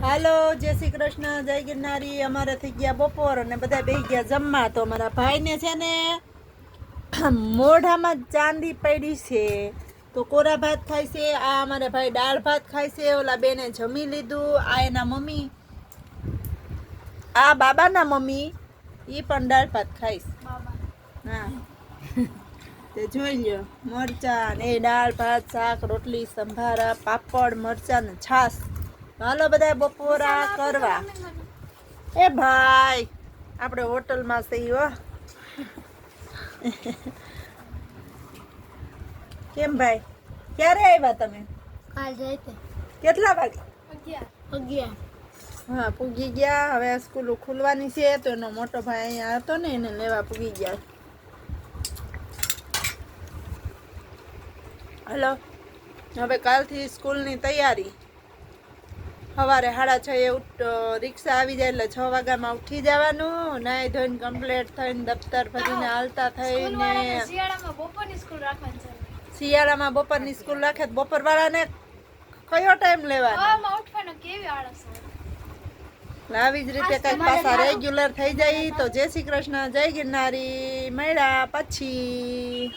હાલો, જય શ્રી કૃષ્ણ, જય ગિરનારી. અમારે થઈ ગયા બપોર અને બધા બેસી ગયા જમવા. તો અમારા ભાઈને છે ને મોઢામાં ચાંદી પડી છે, તો કોરા ભાત ખાય છે. આ અમારા ભાઈ દાળ ભાત ખાય છે. ઓલા બેને જમી લીધું. આ એના મમ્મી, આ બાબાના મમ્મી, એ પણ દાળ ભાત ખાઈશ. હા, તે જોઈ લ્યો. મરચા ને દાળ ભાત, શાક, રોટલી, સંભારા, પાપડ, મરચા ને છાશ. હાલો બધા બપોરા કરવા. એ ભાઈ, આપણે હોટલમાં છીએ હો. કેમ ભાઈ, ક્યારે આવ્યા તમે? કાલ રાતે કેટલા વાગે? 11. હા, પૂગી ગયા. હવે સ્કૂલ ખુલવાની છે, તો એનો મોટો ભાઈ અહીંયા હતો ને, એને લેવા પૂગી ગયા. હલો, હવે કાલથી સ્કૂલની તૈયારી. સવારે 6:30 રિક્ષા આવી જાય એટલે 6 વાગ્યામાં ઉઠી જવાનું. નાઈ ધોઈને કમ્પ્લીટ થઈને દફતર ભરીને હાલતા થઈને. શિયાળામાં બપોરની સ્કૂલ રાખે તો બપોરવાળાને કયો ટાઈમ લેવાનો? આવી જ રીતે કઈક પાછા રેગ્યુલર થઈ જાય. તો જય શ્રી કૃષ્ણ, જય ગિરનારી. મળ્યા પછી.